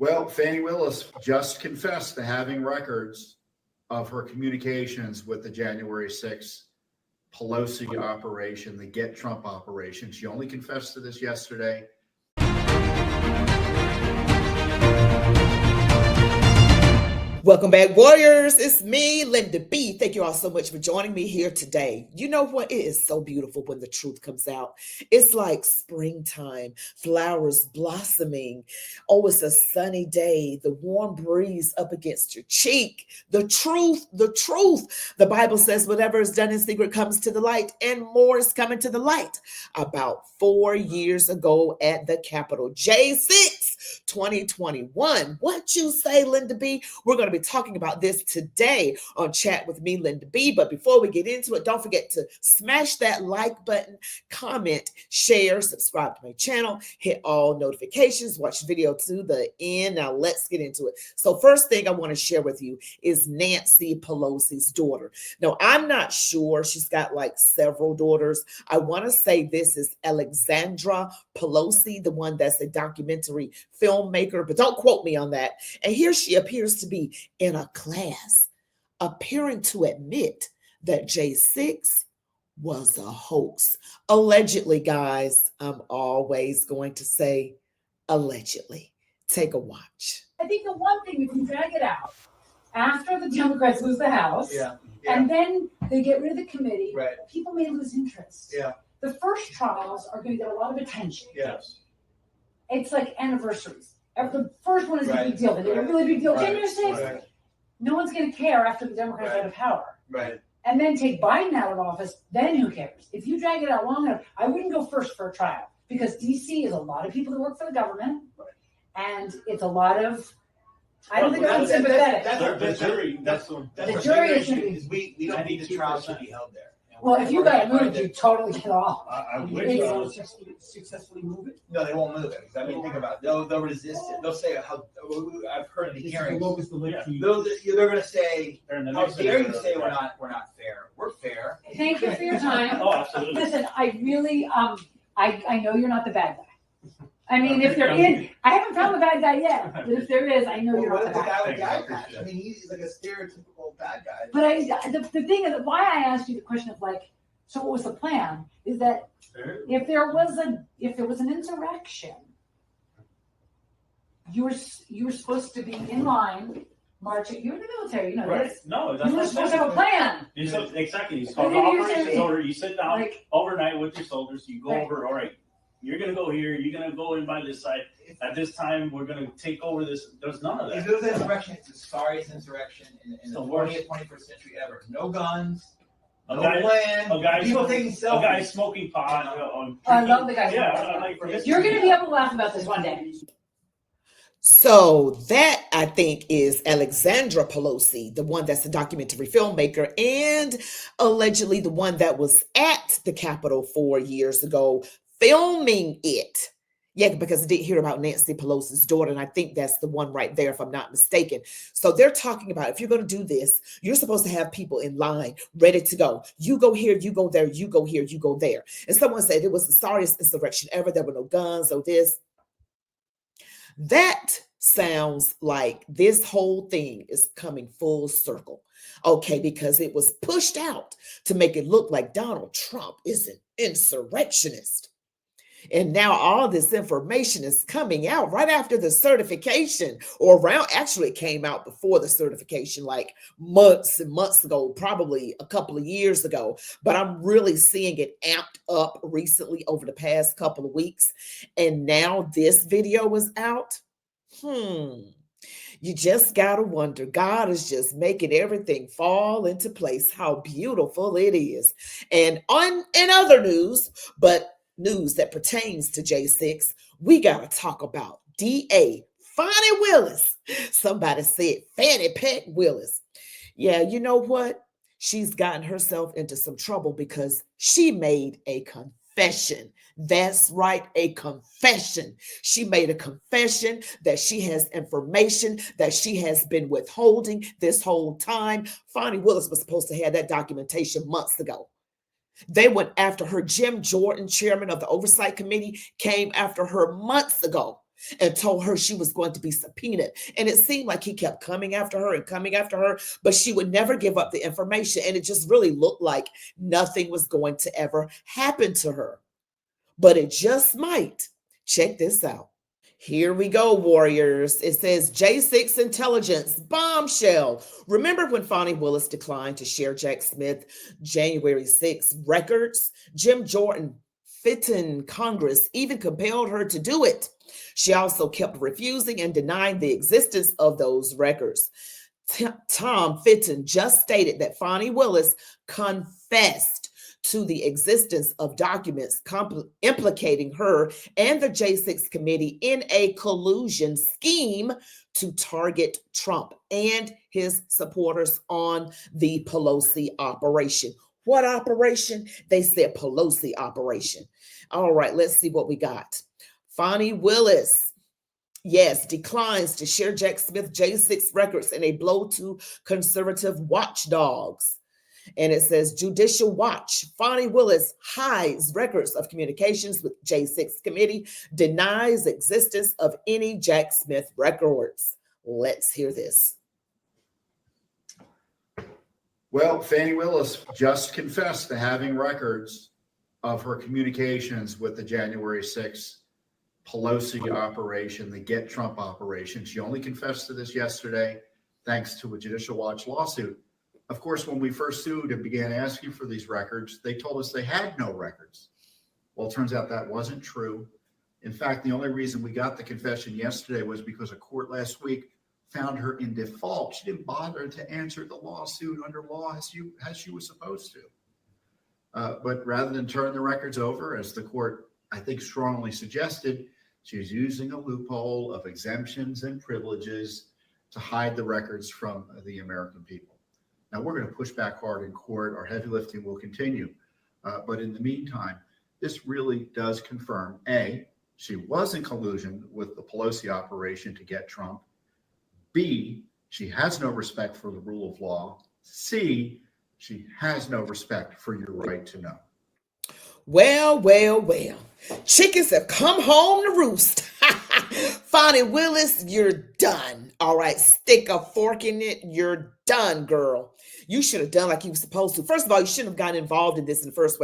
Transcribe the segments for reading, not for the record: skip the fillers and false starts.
Well, Fani Willis just confessed to having records of her communications with the January 6th Pelosi operation, the Get Trump operation. She only confessed to this yesterday. Welcome back, warriors. It's me, Linda B. Thank you all so much for joining me here today. You know what? It is so beautiful when the truth comes out. It's like springtime, flowers blossoming. Oh, it's a sunny day, the warm breeze up against your cheek. The truth, the truth. The Bible says whatever is done in secret comes to the light, and more is coming to the light. About 4 years ago at the Capitol, J6 2021. What you say, Linda B? We're going to be talking about this today on Chat with Me, Linda B. But before we get into it, don't forget to smash that like button, comment, share, subscribe to my channel, hit all notifications, watch the video to the end. Now let's get into it. So first thing I want to share with you is Nancy Pelosi's daughter. Now, I'm not sure. She's got like several daughters. I want to say this is Alexandra Pelosi, the one that's a documentary filmmaker, but don't quote me on that. And here she appears to be in a class, appearing to admit that J6 was a hoax. Allegedly, guys, I'm always going to say allegedly. Take a watch. I think the one thing, if you drag it out, after the Democrats lose the House, and then they get rid of the committee, people may lose interest. The first trials are going to get a lot of attention. It's like anniversaries. The first one is a big deal. They did a really big deal. January 6th. No one's going to care after the Democrats are out of power. And then take Biden out of office, then who cares? If you drag it out long enough, I wouldn't go first for a trial because DC is a lot of people that work for the government, and it's a lot of. I don't think I'm sympathetic. The jury. The jury is going to be. We don't need the trial to be held there. Well, if you got it moved, you totally get off. I wish successfully move it. No, they won't move it. I mean, think about it. They'll resist it. They'll say how I've heard of the hearings. They're going to say, how dare you say we're not fair? We're fair. Thank you for your time. Oh, absolutely. Listen, I really I know you're not the bad guy. I mean, if you're in, I haven't found the bad guy yet, but if there is, I know you're not the bad guy. I mean, he's like a stereotypical bad guy. But the thing is, why I asked you the question of like, so what was the plan? Is that if there was an insurrection, you were supposed to be in line marching. You're in the military, you know this. No, that's you were supposed to have a plan. Exactly. It's called operations order. You sit down overnight with your soldiers. You go over. All right. You're going to go here. You're going to go in by this side. At this time, we're going to take over this. There's none of that. If it was an insurrection, it's the sorriest insurrection in the 20th, 21st century ever. No guns, no plan, people taking selfies. A guy smoking pot. I love the guy. You're going to be able to laugh about this one day. So that, I think, is Alexandra Pelosi, the one that's a documentary filmmaker and allegedly the one that was at the Capitol 4 years ago filming it. Yeah, because I didn't hear about Nancy Pelosi's daughter, and I think that's the one right there, if I'm not mistaken. So they're talking about if you're going to do this, you're supposed to have people in line, ready to go. You go here, you go there, you go here, you go there. And someone said it was the sorriest insurrection ever. There were no guns or this. That sounds like this whole thing is coming full circle. Okay, because it was pushed out to make it look like Donald Trump is an insurrectionist. And now all this information is coming out right after the certification, or around, actually it came out before the certification, like months and months ago, probably a couple of years ago. But I'm really seeing it amped up recently over the past couple of weeks. And now this video is out. You just gotta wonder. God is just making everything fall into place. How beautiful it is. And in other news, but news that pertains to J6, we got to talk about DA Fani Willis. Somebody said Fanny Peck Willis. Yeah, you know what? She's gotten herself into some trouble because she made a confession. That's right, a confession. She made a confession that she has information that she has been withholding this whole time. Fani Willis was supposed to have that documentation months ago. They went after her. Jim Jordan, chairman of the Oversight Committee, came after her months ago and told her she was going to be subpoenaed. And it seemed like he kept coming after her and coming after her, but she would never give up the information. And it just really looked like nothing was going to ever happen to her. But it just might. Check this out. Here we go, warriors. It says J6 intelligence bombshell. Remember when Fani Willis declined to share Jack Smith January 6 records? Jim Jordan Fitton Congress even compelled her to do it. She also kept refusing and denying the existence of those records. Tom Fitton just stated that Fani Willis confessed to the existence of documents implicating her and the J6 committee in a collusion scheme to target Trump and his supporters on the Pelosi operation. What operation? They said Pelosi operation. All right, let's see what we got. Fani Willis, yes, declines to share Jack Smith J6 records in a blow to conservative watchdogs. And it says Judicial Watch. Fani Willis hides records of communications with J6 committee, denies existence of any Jack Smith records. Let's hear this. Well, Fani Willis just confessed to having records of her communications with the January 6th Pelosi operation, the Get Trump operation. She only confessed to this yesterday, thanks to a Judicial Watch lawsuit. Of course, when we first sued and began asking for these records, they told us they had no records. Well, it turns out that wasn't true. In fact, the only reason we got the confession yesterday was because a court last week found her in default. She didn't bother to answer the lawsuit under law as she was supposed to. But rather than turn the records over, as the court, I think, strongly suggested, she's using a loophole of exemptions and privileges to hide the records from the American people. Now, we're going to push back hard in court. Our heavy lifting will continue. But in the meantime, this really does confirm, A, she was in collusion with the Pelosi operation to get Trump. B, she has no respect for the rule of law. C, she has no respect for your right to know. Well. Chickens have come home to roost. Fani Willis, you're done. All right, stick a fork in it. You're done, girl. You should have done like you were supposed to. First of all, you shouldn't have gotten involved in this in the first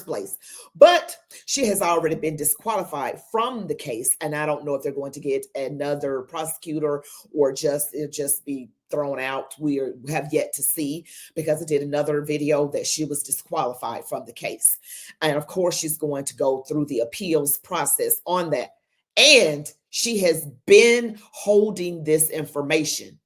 place. But she has already been disqualified from the case, and I don't know if they're going to get another prosecutor or just be thrown out. We have yet to see, because I did another video that she was disqualified from the case. And of course, she's going to go through the appeals process on that. And she has been holding this information.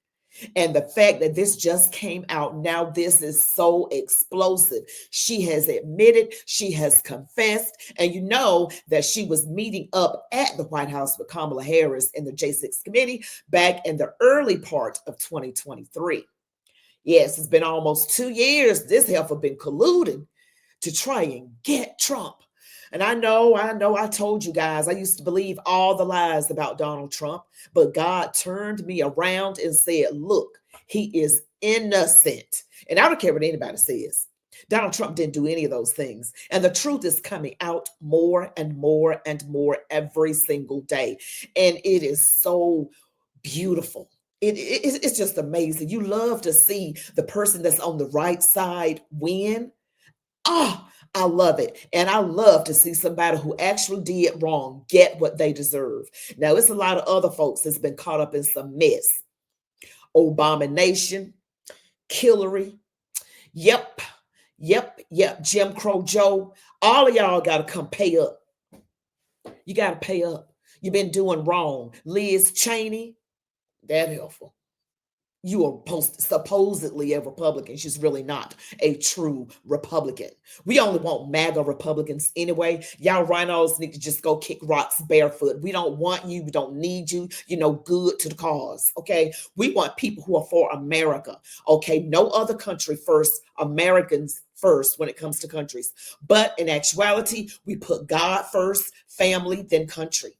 And the fact that this just came out now, this is so explosive. She has admitted, she has confessed, and you know that she was meeting up at the White House with Kamala Harris in the J6 committee back in the early part of 2023. Yes, it's been almost 2 years. This heifer been colluding to try and get Trump. And I know, I told you guys, I used to believe all the lies about Donald Trump, but God turned me around and said, look, he is innocent. And I don't care what anybody says. Donald Trump didn't do any of those things. And the truth is coming out more and more and more every single day. And it is so beautiful. It's just amazing. You love to see the person that's on the right side win. I love it. And I love to see somebody who actually did wrong get what they deserve. Now, it's a lot of other folks that's been caught up in some mess. Obama Nation, Hillary. Yep. Jim Crow Joe. All of y'all got to come pay up. You got to pay up. You've been doing wrong. Liz Cheney, that helpful. You are supposedly a Republican. She's really not a true Republican. We only want MAGA Republicans anyway. Y'all rhinos need to just go kick rocks barefoot. We don't want you. We don't need you. You're no good to the cause, okay? We want people who are for America, okay? No other country first, Americans first when it comes to countries. But in actuality, we put God first, family, then country.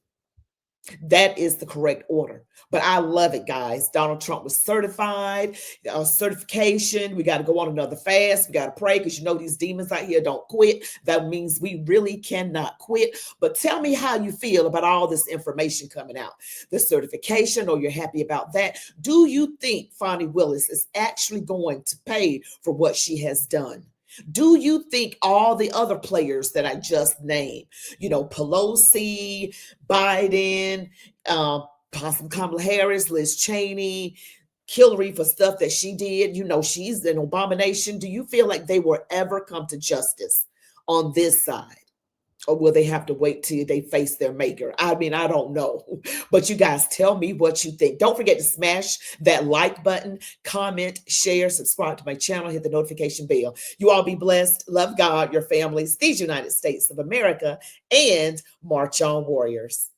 That is the correct order. But I love it, guys. Donald Trump was certified, certification. We got to go on another fast. We got to pray because you know these demons out here don't quit. That means we really cannot quit. But tell me how you feel about all this information coming out. The certification, or you're happy about that. Do you think Fani Willis is actually going to pay for what she has done? Do you think all the other players that I just named, you know, Pelosi, Biden, possibly Kamala Harris, Liz Cheney, Hillary for stuff that she did, you know, she's an abomination. Do you feel like they will ever come to justice on this side? Or will they have to wait till they face their maker? I mean, I don't know. But you guys tell me what you think. Don't forget to smash that like button, comment, share, subscribe to my channel, hit the notification bell. You all be blessed. Love God, your families, these United States of America, and march on, warriors.